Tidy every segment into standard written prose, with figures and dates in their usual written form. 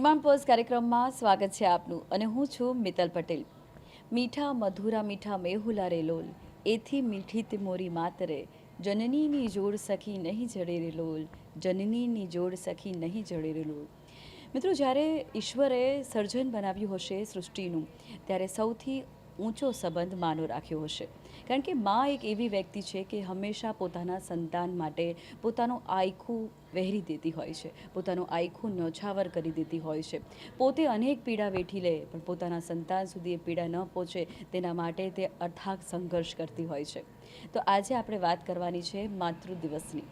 Demand pose કાર્યક્રમમાં સ્વાગત છે આપનું અને હું છું મિત્તલ પટેલ। મીઠા મધુરા મીઠા મેહુલા રે લોલ, એથી મીઠી તે મોરી માતરે, જનનીની જોડ સખી નહીં જડે રે લોલ, જનનીની જોડ સખી નહીં જડે રે લોલ। મિત્રો, જ્યારે ઈશ્વરે સર્જન બનાવ્યું હશે સૃષ્ટિનું, ત્યારે સૌથી ઊંચો સંબંધ માનો રાખ્યો હશે, કારણ કે માં એક એવી વ્યક્તિ છે કે હંમેશા પોતાના સંતાન માટે પોતાનું આયખું વહેરી દેતી હોય છે, પોતાનું આયખું ન્યોછાવર કરી દેતી હોય છે। પોતે અનેક પીડા વેઠી લે પણ પોતાના સંતાન સુધી એ પીડા ન પહોંચે તેના માટે તે અથાગ સંઘર્ષ કરતી હોય છે। તો આજે આપણે વાત કરવાની છે માતૃ દિવસની।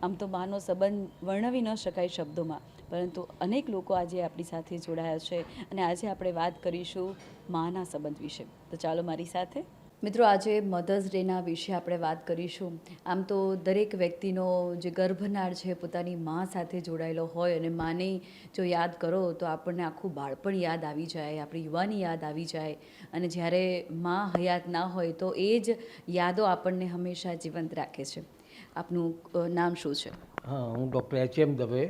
આમ તો માનો સંબંધ વર્ણવી ન શકાય શબ્દોમાં, પરંતુ અનેક લોકો આજે આપણી સાથે જોડાયા છે અને આજે આપણે વાત કરીશું માના સંબંધ વિશે। તો ચાલો મારી સાથે। મિત્રો, આજે મધર્સ ડેના વિશે આપણે વાત કરીશું। આમ તો દરેક વ્યક્તિનો જે ગર્ભનાળ છે પોતાની મા સાથે જોડાયેલો હોય અને માની જો યાદ કરો તો આપણને આખું બાળપણ યાદ આવી જાય, આપણી યુવાની યાદ આવી જાય, અને જ્યારે મા હયાત ના હોય તો એ જ યાદો આપણને હંમેશા જીવંત રાખે છે। આપનું નામ શું છે? હા, હું doctor H M. Dave,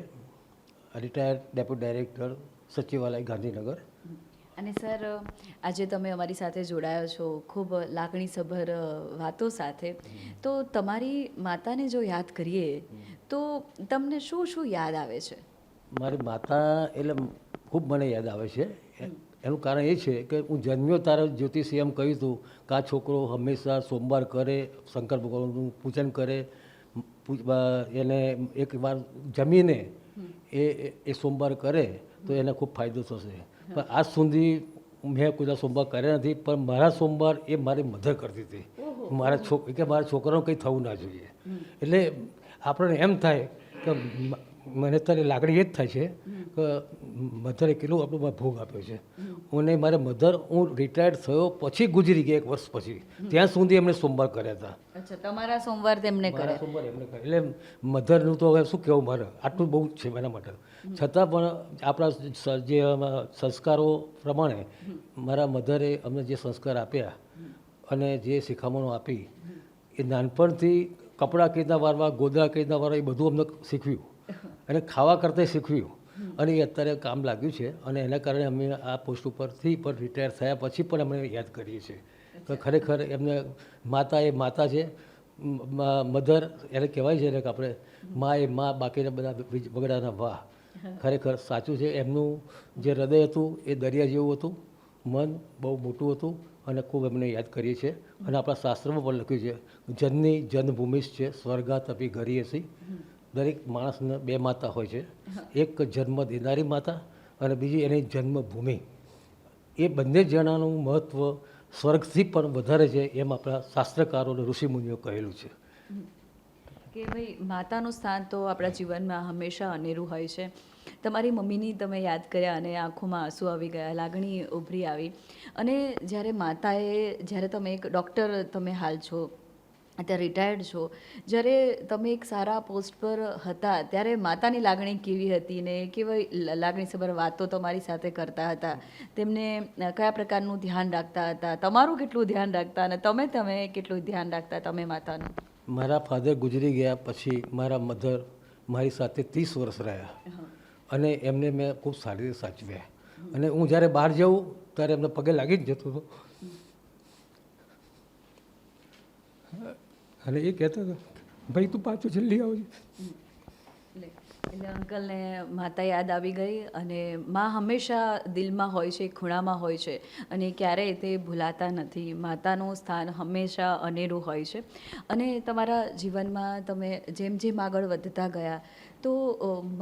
retired deputy director, Sachivalaya, Gandhinagar. અને સર, આજે તમે અમારી સાથે જોડાયો છો ખૂબ લાગણીસભર વાતો સાથે। તો તમારી માતાને જો યાદ કરીએ તો તમને શું શું યાદ આવે છે? મારી માતા એટલે ખૂબ મને યાદ આવે છે। એનું કારણ એ છે કે હું જન્મ્યો ત્યારે જ્યોતિષી એમ કહ્યું હતું કે આ છોકરો હંમેશા સોમવાર કરે, શંકર ભગવાનનું પૂજન કરે, એને એક વાર જમીને એ સોમવાર કરે તો એને ખૂબ ફાયદો થશે। પણ આજ સુધી મેં કોઈ સોમવાર કર્યા નથી, પણ મારા સોમવાર એ મારી મધર કરતી હતી। મારા છોકરાનું કંઈ થવું ના જોઈએ। એટલે આપણને એમ થાય કે મને અત્યારે લાગણી એ જ થાય છે કે મધરે કેટલું આપણો ભોગ આપ્યો છે। અને મારા મધર, હું રિટાયર્ડ થયો પછી ગુજરી ગયા 1 વર્ષ પછી, ત્યાં સુધી એમણે સોમવાર કર્યા હતા। અચ્છા, તમારા સોમવાર તેમને કરે? સોમવાર એમને કરે એટલે મધરનું તો હવે શું કહેવું મારે, આટલું બહુ જ છે એના માટે। છતાં પણ આપણા જે સંસ્કારો પ્રમાણે મારા મધરે અમને જે સંસ્કાર આપ્યા અને જે શિખામણો આપી, એ નાનપણથી કપડાં કઈ રીતના વારવા, ગોદડા કઈ રીતના વારવા, એ બધું અમને શીખવ્યું અને ખાવા કરતાં શીખવ્યું, અને એ અત્યારે કામ લાગ્યું છે। અને એના કારણે અમે આ પોસ્ટ ઉપરથી પણ રિટાયર થયા પછી પણ અમે યાદ કરીએ છીએ કે ખરેખર એમને માતા એ માતા છે, મધર એને કહેવાય છે ને કે આપણે મા એ મા, બાકીના બધા વગડાના વાહ। ખરેખર સાચું છે। એમનું જે હૃદય હતું એ દરિયા જેવું હતું, મન બહુ મોટું હતું, અને ખૂબ એમને યાદ કરીએ છીએ। અને આપણા શાસ્ત્રમાં પણ લખ્યું છે જનની જન્મભૂમિ છે સ્વર્ગાત અપી ગરીયસી। દરેક માણસને 2 માતા હોય છે, એક જન્મ દેનારી માતા અને બીજી એની જન્મભૂમિ। એ બંને જણાનું મહત્ત્વ સ્વર્ગથી પણ વધારે છે, એમ આપણા શાસ્ત્રકારો અને ઋષિમુનિઓ કહેલું છે કે ભાઈ માતાનું સ્થાન તો આપણા જીવનમાં હંમેશા અનેરું હોય છે। તમારી મમ્મીની તમે યાદ કર્યા અને આંખોમાં આંસુ આવી ગયા, લાગણી ઉભરી આવી। અને જ્યારે તમે એક ડૉક્ટર તમે હાલ છો, અત્યારે રિટાયર્ડ છો, જ્યારે તમે એક સારા પોસ્ટ પર હતા ત્યારે માતાની લાગણી કેવી હતી ને કેવી લાગણીસભર વાતો તમારી સાથે કરતા હતા? તેમને કયા પ્રકારનું ધ્યાન રાખતા હતા? તમારું કેટલું ધ્યાન રાખતા અને તમે કેટલું ધ્યાન રાખતા તમે માતાનું? મારા ફાધર ગુજરી ગયા પછી મારા મધર મારી સાથે 30 વર્ષ રહ્યા, અને એમને મેં ખૂબ સારી રીતે સાચવ્યા। અને હું જ્યારે બહાર જાઉં ત્યારે એમને પગે લાગી જ જતો હતો, અને એ કહેતો હતો ભાઈ તું પાછું જલ્દી આવજે। એટલે અંકલને માતા યાદ આવી ગઈ, અને મા હંમેશા દિલમાં હોય છે, ખૂણામાં હોય છે, અને ક્યારેય તે ભૂલાતા નથી। માતાનું સ્થાન હંમેશા અનેરું હોય છે। અને તમારા જીવનમાં તમે જેમ જેમ આગળ વધતા ગયા તો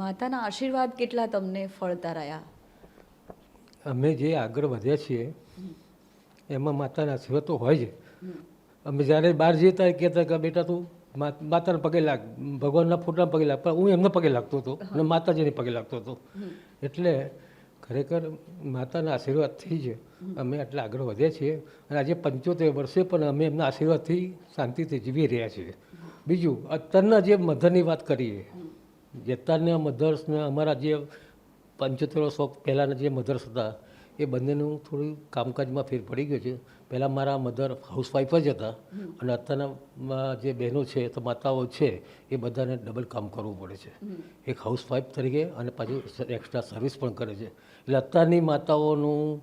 માતાના આશીર્વાદ કેટલા તમને ફળતા રહ્યા? અમે જે આગળ વધ્યા છીએ એમાં માતાના આશીર્વાદ તો હોય જ। અમે જ્યારે બહાર જઈએ ત્યારે કહેતા કે બેટા તું માતાના પગે લાગ, ભગવાનના ફોટાના પગે લાગ, પણ હું એમને પગે લાગતો હતો અને માતાજીને પગે લાગતો હતો। એટલે ખરેખર માતાના આશીર્વાદથી જ અમે આટલા આગળ વધ્યા છીએ, અને આજે 75 વર્ષે પણ અમે એમના આશીર્વાદથી શાંતિથી જીવી રહ્યા છીએ। બીજું, અત્યારના જે મધરની વાત કરીએ, જે અત્યારના મધર્સને અમારા જે 75 વર્ષ પહેલાંના જે મધર્સ હતા એ બંનેનું થોડું કામકાજમાં ફેર પડી ગયો છે. પહેલાં મારા મધર હાઉસવાઈફ જ હતા અને અત્યારના જે બહેનો છે તો માતાઓ છે એ બધાને ડબલ કામ કરવું પડે છે. એક હાઉસવાઈફ તરીકે અને પાછું એક્સ્ટ્રા સર્વિસ પણ કરે છે. એટલે અત્યારની માતાઓનું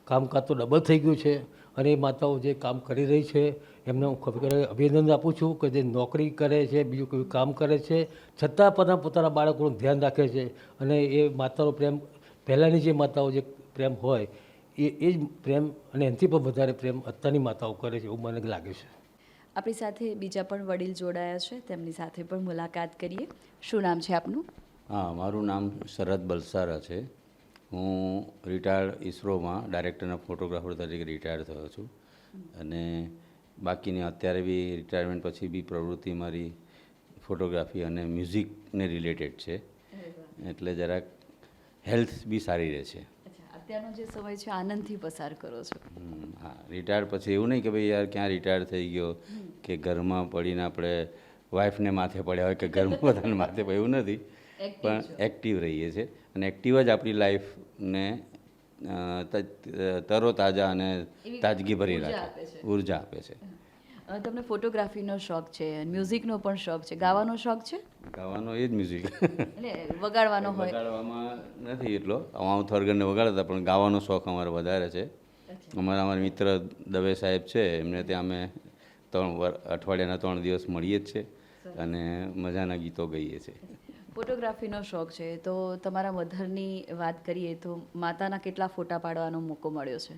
કામકાજ તો ડબલ થઈ ગયું છે અને એ માતાઓ જે કામ કરી રહી છે એમને હું ખરેખર અભિનંદન આપું છું કે જે નોકરી કરે છે, બીજું કોઈ કામ કરે છે, છતાં પણ પોતાના બાળકોનું ધ્યાન રાખે છે. અને એ માતાનો પ્રેમ, પહેલાંની જે માતાઓ જે પ્રેમ હોય એ જ પ્રેમ અને એનાથી પણ વધારે પ્રેમ અત્યારની માતાઓ કરે છે એવું મને લાગે છે. આપણી સાથે બીજા પણ વડીલ જોડાયા છે, તેમની સાથે પણ મુલાકાત કરીએ. શું નામ છે આપનું? હા, મારું નામ શરદ બલસારા છે. હું રિટાયર્ડ ઇસરોમાં ડાયરેક્ટર ઓફ ફોટોગ્રાફર તરીકે રિટાયર થયો છું અને બાકીની અત્યારે બી રિટાયરમેન્ટ પછી બી પ્રવૃત્તિ મારી ફોટોગ્રાફી અને મ્યુઝિકને રિલેટેડ છે, એટલે જરાક હેલ્થ બી સારી રહે છે. અત્યારનો જે સમય છે આનંદથી પસાર કરો છો? હા, રિટાયર પછી એવું નહીં કે ભાઈ યાર ક્યાં રિટાયર થઈ ગયો કે ઘરમાં પડીને આપણે વાઈફને માથે પડ્યા હોય કે ઘરમાં બધાને માથે પડે, એવું નથી. પણ એક્ટિવ રહીએ છીએ અને એક્ટિવ જ આપણી લાઈફને તરોતાજા અને તાજગી ભરી રાખે, ઉર્જા આપે છે. તમને ફોટોગ્રાફીનો શોખ છે, મ્યુઝિકનો પણ શોખ છે, ગાવાનો શોખ છે? ગાવાનો એ જ મ્યુઝિક, એટલે વગાડવાનો હોય? વગાડવામાં નથી એટલો, અમાઉથ ઓર્ગનને વગાડતા, પણ ગાવાનો શોખ અમારે વધારે છે. અમારા મિત્ર દવે સાહેબ છે, એમને ત્યાં અમે અઠવાડિયાના 3 દિવસ મળીએ જ છે અને મજાના ગીતો ગાઈએ છીએ. ફોટોગ્રાફીનો શોખ છે તો તમારા મધરની વાત કરીએ તો માતાના કેટલા ફોટા પાડવાનો મોકો મળ્યો છે?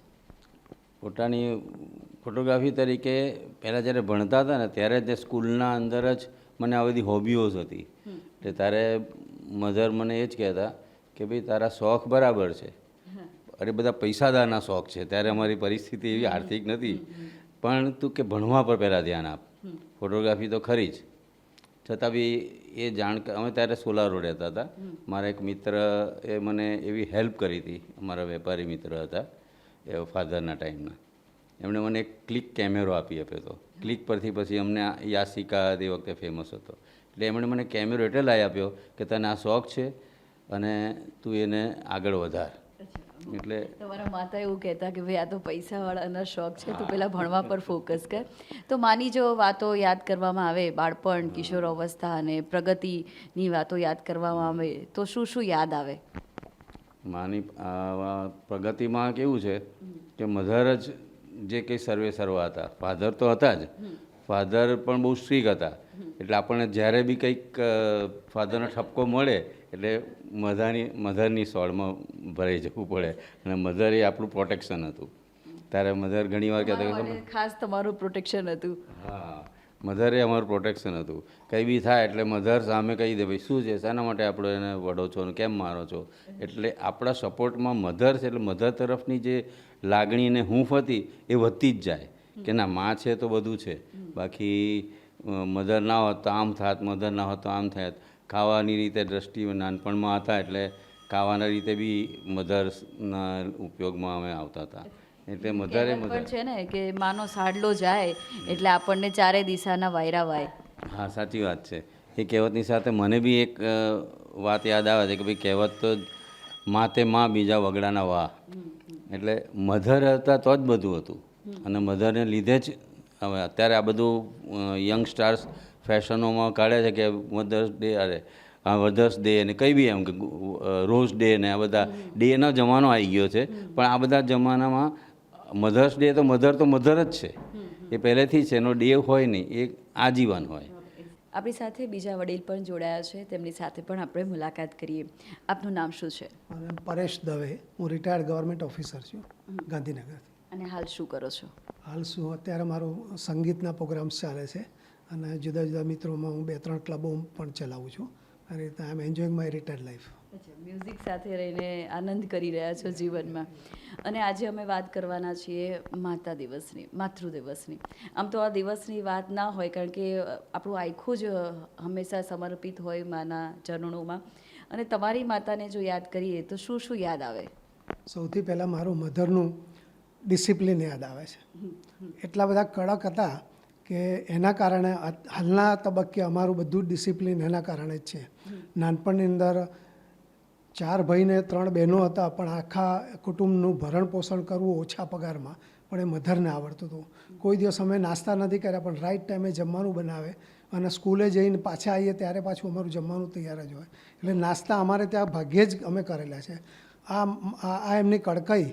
ફોટોગ્રાફી તરીકે પહેલાં જ્યારે ભણતા હતા ને ત્યારે જ સ્કૂલના અંદર જ મને આ બધી હોબીઓઝ હતી. એટલે ત્યારે મધર મને એ જ કહેતા કે ભાઈ તારા શોખ બરાબર છે, અરે બધા પૈસાદારના શોખ છે, ત્યારે અમારી પરિસ્થિતિ એવી આર્થિક નથી, પણ તું કે ભણવા પર પહેલાં ધ્યાન આપ. ફોટોગ્રાફી તો ખરી જ, છતાં બી એ અમે ત્યારે સોલા રોડ રહેતા હતા. મારા એક મિત્ર એ મને એવી હેલ્પ કરી હતી, અમારા વેપારી મિત્ર હતા એ ફાધરના ટાઈમના. એમણે મને એક ક્લિક કેમેરો આપી આપ્યો હતો. ક્લિક પરથી પછી અમને યાસિકા તે વખતે ફેમસ હતો, એટલે એમણે મને કેમેરો એટલે લાવી આપ્યો કે તને આ શોખ છે અને તું એને આગળ વધાર. એટલે તમારા માતા એવું કહેતા કે ભાઈ આ તો પૈસાવાળાના શોખ છે, તો પેલા ભણવા પર ફોકસ કર. તો માની જો વાતો યાદ કરવામાં આવે, બાળપણ, કિશોર અવસ્થા અને પ્રગતિની વાતો યાદ કરવામાં આવે તો શું શું યાદ આવે? માની પ્રગતિમાં કેવું છે કે મધર જ જે કંઈ સર્વા હતા. ફાધર તો હતા જ, ફાધર પણ બહુ સ્ટ્રીક હતા, એટલે આપણને જ્યારે બી કંઈક ફાધરનો ઠપકો મળે એટલે મધરની સોળમાં ભરાઈ જવું પડે અને મધર એ આપણું પ્રોટેક્શન હતું. ત્યારે મધર ઘણી વાર કહેતા કે ખાસ તમારું પ્રોટેક્શન હતું. હા, મધર એ અમારું પ્રોટેક્શન હતું. કંઈ બી થાય એટલે મધર સામે કહી દે ભાઈ શું છે, શાના માટે આપણે એને વઢો છો અને કેમ મારો છો. એટલે આપણા સપોર્ટમાં મધર છે, એટલે મધર તરફની જે લાગણી અને હૂંફ હતી એ વધતી જ જાય કે ના માં છે તો બધું છે. બાકી મધર ના હોત તો આમ થાત, મધર ના હોત તો આમ થાત. ખાવાની રીતે દ્રષ્ટિ નાનપણમાં હતા એટલે ખાવાના રીતે બી મધરના ઉપયોગમાં અમે આવતા હતા. એટલે મધરે પણ છે ને કે માનો સાડલો જાય એટલે આપણને ચારે દિશાના વાયરા વાય. હા, સાચી વાત છે. એ કહેવતની સાથે મને બી એક વાત યાદ આવે છે કે ભાઈ કહેવત તો માતે માં બીજા વગડાના વાહ. એટલે મધર હતા તો જ બધું હતું અને મધરને લીધે જ હવે અત્યારે આ બધું યંગસ્ટાર્સ ફેશનોમાં કાઢે છે કે મધર્સ ડે અને કંઈ બી એમ કે રોઝ ડે ને આ બધા ડેનો જમાનો આવી ગયો છે. પણ આ બધા જમાનામાં મધર્સ ડે તો મધર જ છે, એ પહેલેથી છે, એનો ડે હોય નહીં, એ આજીવન હોય. આપણી સાથે બીજા વડીલ પણ જોડાયા છે, તેમની સાથે પણ આપણે મુલાકાત કરીએ. આપનું નામ શું છે? પરેશ દવે. હું રિટાયર્ડ ગવર્મેન્ટ ઓફિસર છું ગાંધીનગરથી. અને હાલ શું કરો છો? હાલ શું અત્યારે મારું સંગીતના પ્રોગ્રામ્સ ચાલે છે અને જુદા જુદા મિત્રોમાં હું 2-3 ક્લબો પણ ચલાવું છું. આ રીતે I am enjoying my retired life. Music સાથે રહીને આનંદ કરી રહ્યા છો જીવનમાં. અને આજે અમે વાત કરવાના છીએ માતા દિવસની, માતૃ દિવસની. આમ તો આ દિવસની વાત ના હોય કારણ કે આપણું આખું જ હંમેશા સમર્પિત હોય માના ચરણોમાં. અને તમારી માતાને જો યાદ કરીએ તો શું શું યાદ આવે? સૌથી પહેલાં મારું મધરનું ડિસિપ્લિન યાદ આવે છે. એટલા બધા કડક હતા કે એના કારણે હાલના તબક્કે અમારું બધું જ ડિસિપ્લિન એના કારણે જ છે. નાનપણની અંદર 4 ભાઈ ને 3 બહેનો હતા, પણ આખા કુટુંબનું ભરણ પોષણ કરવું ઓછા પગારમાં પણ એ મધરને આવડતું હતું. કોઈ દિવસ અમે નાસ્તા નથી કર્યા, પણ રાઈટ ટાઈમે જમવાનું બનાવે અને સ્કૂલે જઈને પાછા આવીએ ત્યારે પાછું અમારું જમવાનું તૈયાર જ હોય. એટલે નાસ્તા અમારે ત્યાં ભાગ્યે જ અમે કરેલા છે. આ એમની કડકાઈ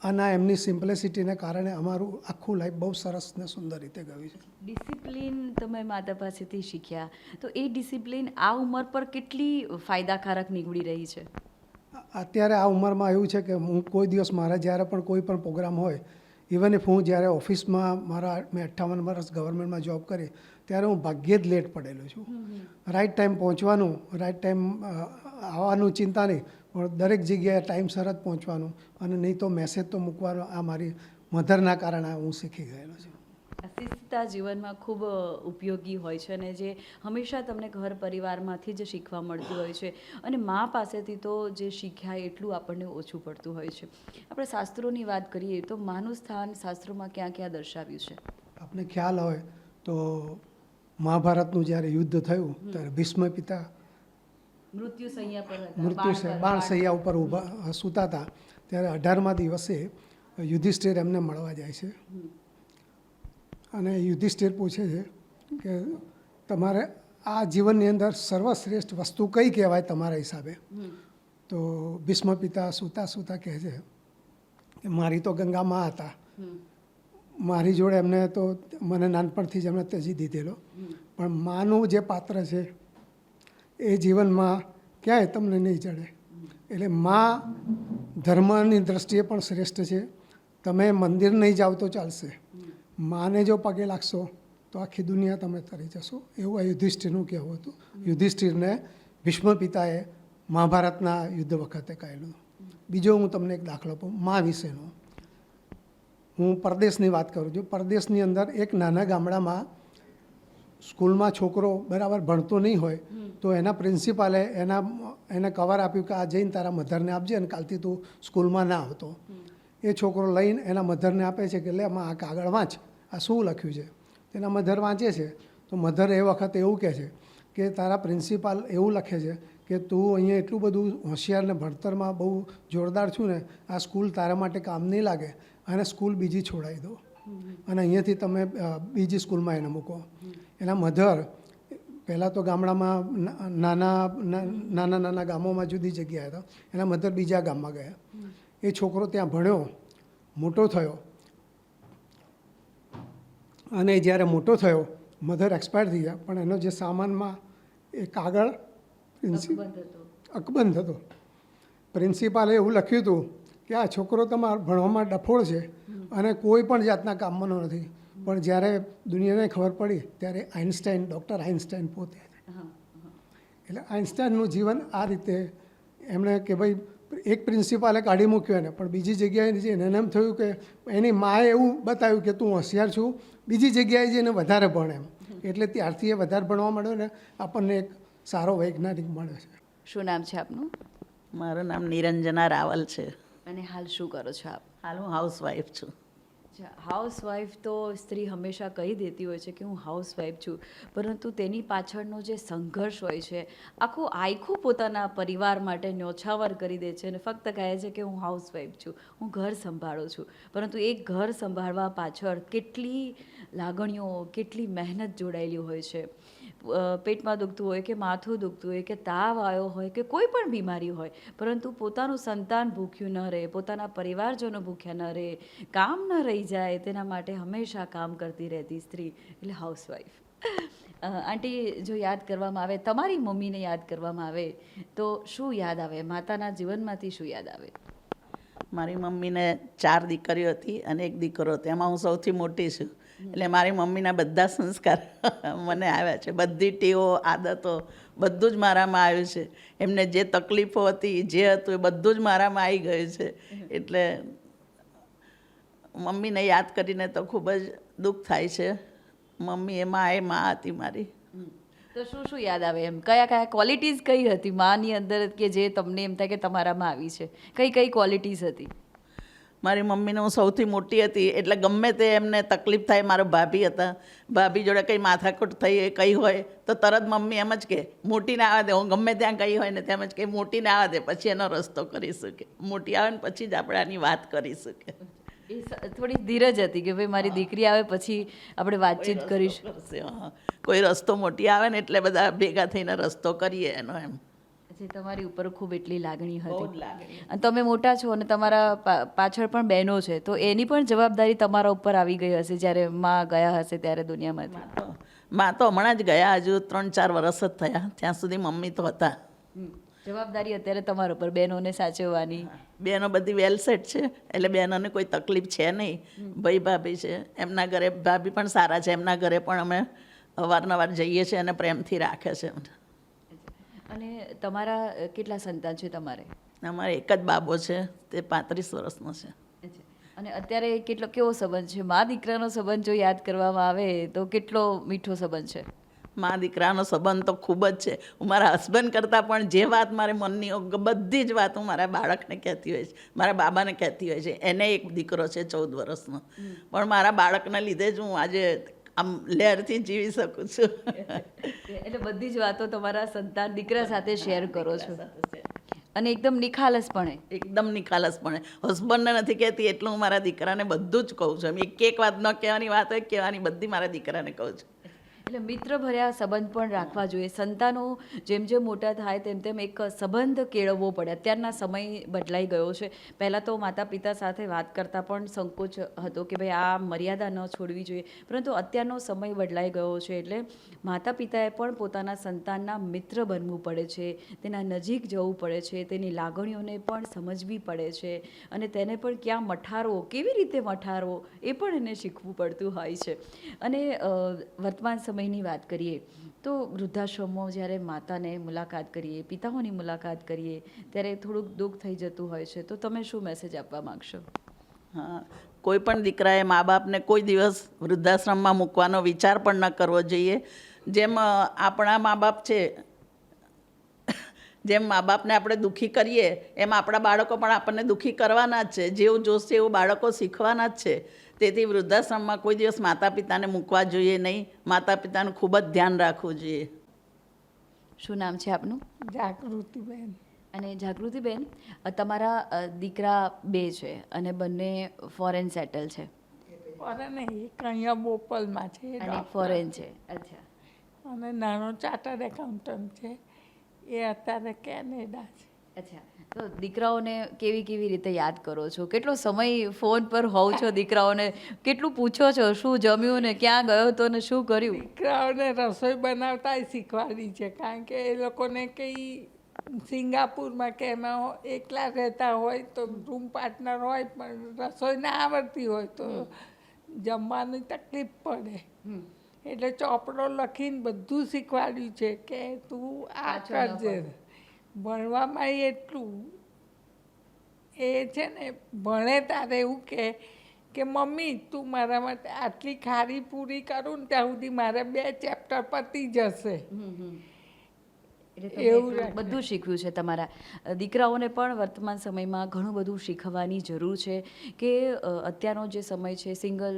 અને આ એમની સિમ્પ્લિસિટીને કારણે અમારું આખું લાઈફ બહુ સરસ ને સુંદર રીતે ગયું છે. ડિસિપ્લિન તમે માતા પાસેથી શીખ્યા, તો એ ડિસિપ્લિન આ ઉંમર પર કેટલી ફાયદાકારક નીવડી રહી છે? અત્યારે આ ઉંમરમાં એવું છે કે હું કોઈ દિવસ મારા જ્યારે પણ કોઈ પણ પ્રોગ્રામ હોય, ઇવન ઇફ હું જ્યારે ઓફિસમાં મેં 58 વર્ષ ગવર્મેન્ટમાં જોબ કરી ત્યારે હું ભાગ્યે જ લેટ પડેલો છું. રાઈટ ટાઈમ પહોંચવાનું, રાઈટ ટાઈમ આવવાનું ચિંતા નહીં, પણ દરેક જગ્યાએ ટાઈમસર જ પહોંચવાનું અને નહીં તો મેસેજ તો મૂકવાનો. આ મારી મધરના કારણે હું શીખી ગયેલો છું. શિસ્તતા જીવનમાં ખૂબ ઉપયોગી હોય છે અને જે હંમેશા તમને ઘર પરિવારમાંથી જ શીખવા મળતી હોય છે અને મા પાસેથી તો જે શીખ્યા એટલું આપણને ઓછું પડતું હોય છે. આપણે શાસ્ત્રોની વાત કરીએ તો માનું સ્થાન શાસ્ત્રોમાં ક્યાં ક્યાં દર્શાવ્યું છે? આપને ખ્યાલ હોય તો મહાભારતનું જ્યારે યુદ્ધ થયું ત્યારે ભીષ્મ પિતા બાણશૈયા ઉપર ઊભા સૂતા હતા, ત્યારે 18મા દિવસે યુધિષ્ઠિર એમને મળવા જાય છે અને યુધિષ્ઠિર પૂછે છે કે તમારે આ જીવનની અંદર સર્વશ્રેષ્ઠ વસ્તુ કઈ કહેવાય તમારા હિસાબે? તો ભીષ્મ પિતા સૂતા સૂતા કહે છે કે મારી તો ગંગા મા હતા, મારી જોડે એમને તો મને નાનપણથી જ એમને ત્યજી દીધેલો, પણ માનું જે પાત્ર છે એ જીવનમાં ક્યાંય તમને નહીં ચડે. એટલે મા ધર્મની દ્રષ્ટિએ પણ શ્રેષ્ઠ છે. તમે મંદિર નહીં જાઓ તો ચાલશે, માને જો પગે લાગશો તો આખી દુનિયા તમે તરી જશો, એવું આ યુધિષ્ઠિરનું કહેવું હતું. યુધિષ્ઠિરને ભીષ્મ પિતાએ મહાભારતના યુદ્ધ વખતે કહેલું. બીજો હું તમને એક દાખલો આપું મા વિશેનો. હું પરદેશની વાત કરું છું. પરદેશની અંદર એક નાના ગામડામાં સ્કૂલમાં છોકરો બરાબર ભણતો નહીં હોય તો એના પ્રિન્સિપાલે એને કવર આપ્યું કે આ જઈને તારા મધરને આપજે અને કાલથી તું સ્કૂલમાં ના આવતો. એ છોકરો લઈને એના મધરને આપે છે કે લે આ કાગળ વાંચ, આ શું લખ્યું છે? એના મધર વાંચે છે તો મધર એ વખતે એવું કહે છે કે તારા પ્રિન્સિપાલ એવું લખે છે કે તું અહીંયા એટલું બધું હોશિયાર ને ભણતરમાં બહુ જોરદાર છું ને, આ સ્કૂલ તારા માટે કામ નહીં લાગે અને સ્કૂલ બીજી છોડાવી દો અને અહીંયાથી તમે બીજી સ્કૂલમાં એને મૂકો. એના મધર પહેલાં તો ગામડામાં નાના ગામોમાં જુદી જગ્યાએ હતા, એના મધર બીજા ગામમાં ગયા. એ છોકરો ત્યાં ભણ્યો, મોટો થયો અને જ્યારે મોટો થયો મધર એક્સપાયર થઈ ગયા, પણ એનો જે સામાનમાં એ કાગળ અકબંધ હતો. પ્રિન્સિપાલે એવું લખ્યું હતું કે આ છોકરો તમારા ભણવામાં ડફોળ છે અને કોઈ પણ જાતના કામમાંનો નથી. પણ જ્યારે દુનિયાને ખબર પડી ત્યારે આઇન્સ્ટાઈન, ડૉક્ટર આઇન્સ્ટાઈન પોતે, એટલે આઇન્સ્ટાઈનનું જીવન આ રીતે એમણે કે ભાઈ એક પ્રિન્સિપાલે કાઢી મૂક્યો એને, પણ બીજી જગ્યાએ જઈને એને એમ થયું કે એની માએ એવું બતાવ્યું કે તું હોશિયાર છું, બીજી જગ્યાએ જઈને વધારે ભણ એમ. એટલે ત્યારથી એ વધારે ભણવા માંડ્યો ને આપણને એક સારો વૈજ્ઞાનિક મળે છે. શું નામ છે આપનું? મારું નામ નિરંજના રાવલ છે. અને હાલ શું કરો છો આપ? હાલ હું હાઉસવાઈફ છું. હાઉસવાઈફ તો સ્ત્રી હંમેશા કહી દેતી હોય છે કે હું હાઉસવાઈફ છું, પરંતુ તેની પાછળનો જે સંઘર્ષ હોય છે, આખું પોતાના પરિવાર માટે ન્યોછાવર કરી દે છે અને ફક્ત કહે છે કે હું હાઉસવાઈફ છું, હું ઘર સંભાળું છું. પરંતુ એ ઘર સંભાળવા પાછળ કેટલી લાગણીઓ, કેટલી મહેનત જોડાયેલી હોય છે. પેટમાં દુખતું હોય કે માથું દુખતું હોય કે તાવ આવ્યો હોય કે કોઈ પણ બીમારી હોય, પરંતુ પોતાનું સંતાન ભૂખ્યું ન રહે, પોતાના પરિવારજનો ભૂખ્યા ન રહે, કામ ન રહી જાય, તેના માટે હંમેશા કામ કરતી રહેતી સ્ત્રી એટલે હાઉસવાઈફ. આંટી, જો યાદ કરવામાં આવે, તમારી મમ્મીને યાદ કરવામાં આવે તો શું યાદ આવે? માતાના જીવનમાંથી શું યાદ આવે? મારી મમ્મીને 4 દીકરીઓ હતી અને 1 દીકરો હતો. એમાં હું સૌથી મોટી છું. એટલે મારી મમ્મીના બધા સંસ્કાર મને આવ્યા છે, બધી ટેવો, આદતો, બધું જ મારામાં આવ્યું છે. એમને જે તકલીફો હતી, જે હતું એ બધું જ મારામાં આવી ગયું છે. એટલે મમ્મીને યાદ કરીને તો ખૂબ જ દુઃખ થાય છે. મમ્મી એ માં હતી મારી. તો શું યાદ આવે એમ? કયા ક્વોલિટીઝ કઈ હતી માની અંદર કે જે તમને એમ થાય કે તમારામાં આવી છે? કઈ ક્વોલિટીઝ હતી? મારી મમ્મીને હું સૌથી મોટી હતી એટલે ગમે તે એમને તકલીફ થાય, મારા ભાભી હતા, ભાભી જોડે કંઈ માથાકૂટ થઈ કંઈ હોય તો તરત મમ્મી એમ જ કે મોટીને આવવા દે. હું ગમે ત્યાં કંઈ હોય ને તેમ જ કે મોટીને આવવા દે, પછી એનો રસ્તો કરીશું કે મોટી આવે ને પછી જ આપણે આની વાત કરીશું કે. થોડી ધીરજ હતી કે ભાઈ મારી દીકરી આવે પછી આપણે વાતચીત કરીશું. કરશે, હા. કોઈ રસ્તો મોટી આવે ને એટલે બધા ભેગા થઈને રસ્તો કરીએ એનો એમ. પછી તમારી ઉપર ખૂબ એટલી લાગણી બહુ જ હતી લાગણી. અને તમે મોટા છો અને તમારા પાછળ પણ બહેનો છે, તો એની પણ જવાબદારી તમારા ઉપર આવી ગઈ હશે જ્યારે માં ગયા હશે ત્યારે દુનિયામાંથી. માં તો હમણાં જ ગયા, હજુ 3-4 વર્ષ જ થયા, ત્યાં સુધી મમ્મી તો હતા. જવાબદારી અત્યારે તમારા ઉપર બહેનોને સાચવવાની. બહેનો બધી વેલ સેટ છે એટલે બહેનોને કોઈ તકલીફ છે નહીં. ભાઈ ભાભી છે, એમના ઘરે ભાભી પણ સારા છે, એમના ઘરે પણ અમે અવારનવાર જઈએ છીએ અને પ્રેમથી રાખે છે. અને તમારા કેટલા સંતાન છે તમારે? અમારે એક જ બાબો છે, તે 35 વર્ષનો છે. અને અત્યારે કેવો સંબંધ છે? મા દીકરાનો સંબંધ જો યાદ કરવામાં આવે તો કેટલો મીઠો સંબંધ છે? મા દીકરાનો સંબંધ તો ખૂબ જ છે. હું મારા હસબન્ડ કરતાં પણ જે વાત મારે મનની બધી જ વાત હું મારા બાળકને કહેતી હોય છે, મારા બાબાને કહેતી હોય છે. એને એક દીકરો છે 14 વર્ષનો, પણ મારા બાળકના લીધે જ હું આજે આમ લહેરથી જીવી શકું છું. એટલે બધી જ વાતો તમારા સંતાન દીકરા સાથે શેર કરો છો અને એકદમ નિખાલસપણે. એકદમ નિખાલસપણે. હસબન્ડને નથી કહેતી એટલું હું મારા દીકરાને બધું જ કહું છું. એક વાત ન કહેવાની વાત હોય કહેવાની બધી મારા દીકરાને કહું છું. એટલે મિત્ર ભર્યા સંબંધ પણ રાખવા જોઈએ. સંતાનો જેમ જેમ મોટા થાય તેમ તેમ એક સંબંધ કેળવવો પડે. અત્યારના સમય બદલાઈ ગયો છે. પહેલાં તો માતા પિતા સાથે વાત કરતાં પણ સંકોચ હતો કે ભાઈ આ મર્યાદા ન છોડવી જોઈએ, પરંતુ અત્યારનો સમય બદલાઈ ગયો છે એટલે માતા પિતાએ પણ પોતાના સંતાનના મિત્ર બનવું પડે છે, તેના નજીક જવું પડે છે, તેની લાગણીઓને પણ સમજવી પડે છે અને તેને પણ ક્યાં મઠારવો, કેવી રીતે મઠારવો એ પણ એને શીખવું પડતું હોય છે. અને વર્તમાન સમયની વાત કરીએ તો વૃદ્ધાશ્રમમાં જ્યારે માતાને મુલાકાત કરીએ, પિતાઓની મુલાકાત કરીએ ત્યારે થોડુંક દુઃખ થઈ જતું હોય છે, તો તમે શું મેસેજ આપવા માગશો? હા, કોઈ પણ દીકરાએ મા બાપને કોઈ દિવસ વૃદ્ધાશ્રમમાં મૂકવાનો વિચાર પણ ન કરવો જોઈએ. જેમ આપણા મા બાપ છે, જેમ મા બાપને આપણે દુઃખી કરીએ એમ આપણા બાળકો પણ આપણને દુઃખી કરવાના જ છે. જેવું જોશે એવું બાળકો શીખવાના જ છે. તેથી વૃદ્ધાશ્રમમાં કોઈ દિવસ માતા પિતાને મૂકવા જોઈએ નહીં. માતા પિતાનું ખૂબ જ ધ્યાન રાખવું જોઈએ. શું નામ છે આપનું? જાગૃતિબેન. અને જાગૃતિબેન, તમારા દીકરા 2 છે અને બંને ફોરેન સેટલ છે? ફોરેન એક અહીંયા બોપલમાં છે અને એક ફોરેન છે. અચ્છા. અને નાનો ચાર્ટર્ડ એકાઉન્ટન્ટ છે, એ અત્યારે કેનેડા છે. અચ્છા, તો દીકરાઓને કેવી રીતે યાદ કરો છો? કેટલો સમય ફોન પર હોવ છો દીકરાઓને? કેટલું પૂછો છો શું જમ્યું ને ક્યાં ગયો તો ને શું કર્યું? દીકરાઓને રસોઈ બનાવતા શીખવાડી છે, કારણ કે એ લોકોને કંઈ સિંગાપુરમાં કે એમાં એકલા રહેતા હોય તો રૂમ પાર્ટનર હોય પણ રસોઈ ના આવડતી હોય તો જમવાની તકલીફ પડે. એટલે ચોપડો લખીને બધું શીખવાડ્યું છે કે તું આ કરજે. ભણવામાં એટલું એ છે ને, ભણે તારે એવું કે મમ્મી તું મારા માટે આટલી ખારી પૂરી કરું ને ત્યાં સુધી મારે 2 ચેપ્ટર પતી જશે. એવું બધું શીખ્યું છે તમારા દીકરાઓને પણ વર્તમાન સમયમાં ઘણું બધું શીખવાની જરૂર છે કે અત્યારનો જે સમય છે સિંગલ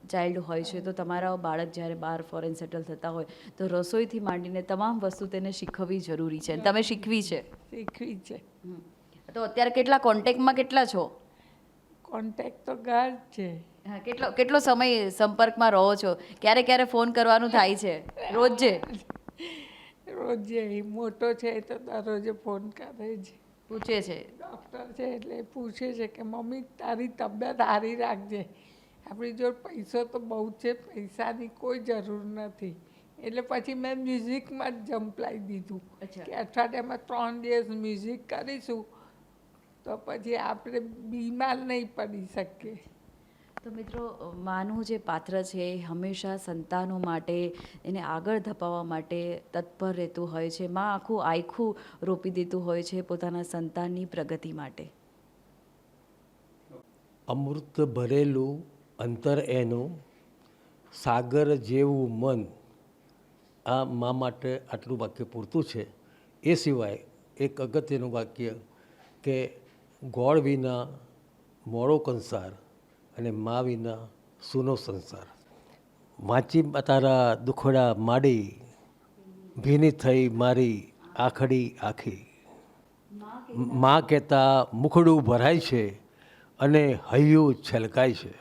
ચાઇલ્ડ હોય છે, તો તમારા બાળક જ્યારે બહાર ફોરેન સેટલ થતા હોય તો રસોઈથી માંડીને તમામ વસ્તુ તેને શીખવવી જરૂરી છે. તમે શીખવી છે? શીખવી છે. તો અત્યારે કેટલા કોન્ટેક્ટમાં કેટલા છો? કોન્ટેક્ટ તો ગાઢ છે. હા, કેટલો સમય સંપર્કમાં રહો છો? ક્યારે ફોન કરવાનું થાય છે? રોજે? રોજે. મોટો છે તો દરરોજે ફોન કરે છે, પૂછે છે. ડૉક્ટર છે એટલે પૂછે છે કે મમ્મી તારી તબિયત સારી રાખજે. આપણી જોડે પૈસો તો બહુ છે, પૈસાની કોઈ જરૂર નથી. એટલે પછી મેં મ્યુઝિકમાં જ જંપલાવી દીધું કે અઠવાડિયામાં 3 દિવસ મ્યુઝિક કરીશું તો પછી આપણે બીમાર નહીં પડી શકીએ. તો મિત્રો, માનું જે પાત્ર છે એ હંમેશા સંતાનો માટે એને આગળ ધપાવવા માટે તત્પર રહેતું હોય છે. માં આખું આયખું રોપી દેતું હોય છે પોતાના સંતાનની પ્રગતિ માટે. અમૃત ભરેલું અંતર એનું, સાગર જેવું મન. આ મા માટે આટલું વાક્ય પૂરતું છે. એ સિવાય એક અગત્યનું વાક્ય કે ગોળ વિના મોળો કંસાર અને મા વિના સૂનો સંસાર. વાંચી તારા દુખડા માડી, ભીની થઈ મારી આખડી આખી. મા કહેતા મુખડું ભરાય છે અને હૈયું છલકાય છે.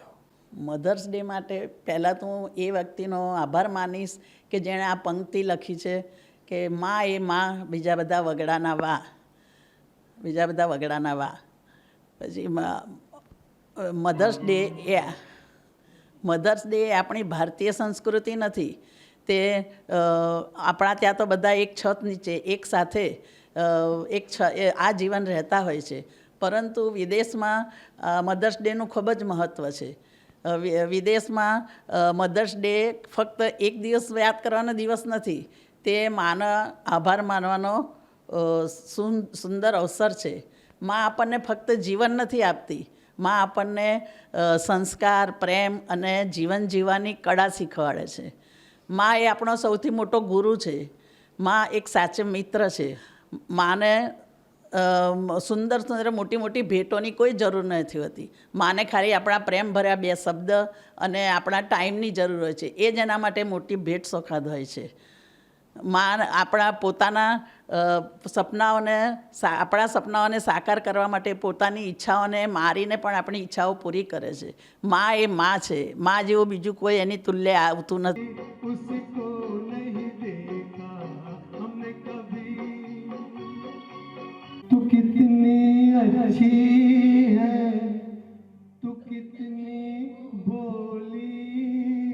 મધર્સ ડે માટે પહેલાં તો હું એ વ્યક્તિનો આભાર માનીશ કે જેણે આ પંક્તિ લખી છે કે મા એ મા, બીજા બધા વગડાના વા, બીજા બધા વગડાના વા. પછી મધર્સ ડે એ આપણી ભારતીય સંસ્કૃતિ નથી. તે આપણા ત્યાં તો બધા એક છત નીચે એક સાથે આ જીવન રહેતા હોય છે, પરંતુ વિદેશમાં મધર્સ ડેનું ખૂબ જ મહત્ત્વ છે. વિદેશમાં મધર્સ ડે ફક્ત એક દિવસ યાદ કરવાનો દિવસ નથી, તે માનો આભાર માનવાનો સુંદર અવસર છે. માં આપણને ફક્ત જીવન નથી આપતી, માં આપણને સંસ્કાર, પ્રેમ અને જીવન જીવવાની કળા શીખવાડે છે. માં એ આપણો સૌથી મોટો ગુરુ છે. માં એક સાચો મિત્ર છે. માને સુંદર સુંદર મોટી મોટી ભેટોની કોઈ જરૂર નથી હોતી. માને ખાલી આપણા પ્રેમ ભર્યા બે શબ્દ અને આપણા ટાઈમની જરૂર હોય છે. એ જ એના માટે મોટી ભેટ સોખાદ હોય છે. માં આપણા પોતાના આપણા સપનાઓને સાકાર કરવા માટે પોતાની ઈચ્છાઓને મારીને પણ આપણી ઈચ્છાઓ પૂરી કરે છે. માં એ માં છે. માં જેવું બીજું કોઈ એની તુલ્ય આવતું નથી. तू कितनी अच्छी है, तू कितनी भोली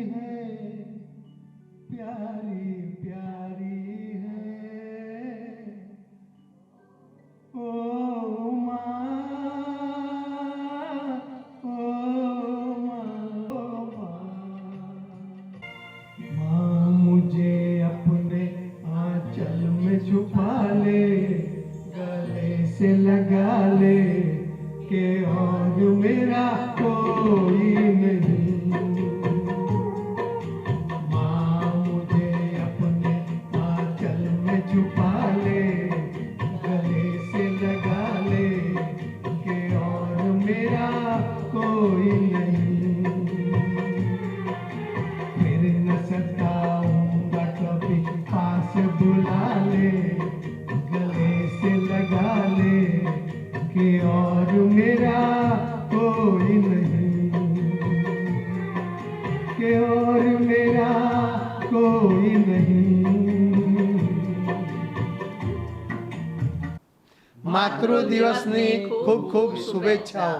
है, प्यारी प्यारी है ओ माँ, ओ माँ मुझे अपने आंचल में छुपा ले, गले से लगा ले कि और मेरा कोई नहीं. माँ मुझे अपने आंचल में छुपा ले, गले से लगा ले कि और मेरा कोई नहीं. फिर न सताऊंगा कभी, पास बुला ले, गले से लगा ले कि और मेरा कोई नहीं, कि और मेरा कोई नहीं. માતૃ દિવસની ખૂબ ખૂબ શુભેચ્છાઓ.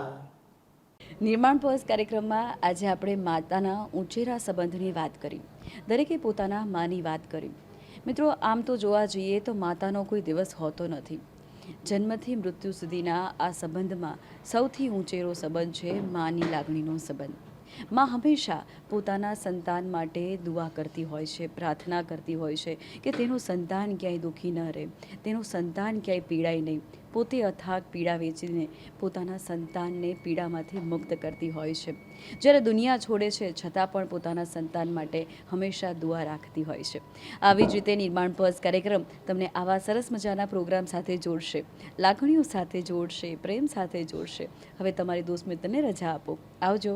નિર્માણ પર્સ કાર્યક્રમમાં આજે આપણે માતાના ઉંચેરા સંબંધની વાત કરી, દરેકે પોતાના માની વાત કરી. મિત્રો, આમ તો જોવા જઈએ તો માતાનો કોઈ દિવસ હોતો નથી. જન્મથી મૃત્યુ સુધીના આ સંબંધમાં સૌથી ઊંચેરો સંબંધ છે માની લાગણીનો સંબંધ. માં હંમેશા પોતાના સંતાન માટે દુઆ કરતી હોય છે, પ્રાર્થના કરતી હોય છે કે તેનું સંતાન ક્યાંય દુઃખી ન રહે, તેનું સંતાન ક્યાંય પીડાય નહીં. પોતે અથાગ પીડા વેચીને પોતાના સંતાનને પીડામાંથી મુક્ત કરતી હોય છે. જ્યારે દુનિયા છોડે છે છતાં પણ પોતાના સંતાન માટે હંમેશા દુઆ રાખતી હોય છે. આવી જ રીતે નિર્માણ પર્સ કાર્યક્રમ તમને આવા સરસ મજાના પ્રોગ્રામ સાથે જોડશે, લાગણીઓ સાથે જોડશે, પ્રેમ સાથે જોડશે. હવે તમારી દોસ્ત મિત્રને રજા આપો. આવજો.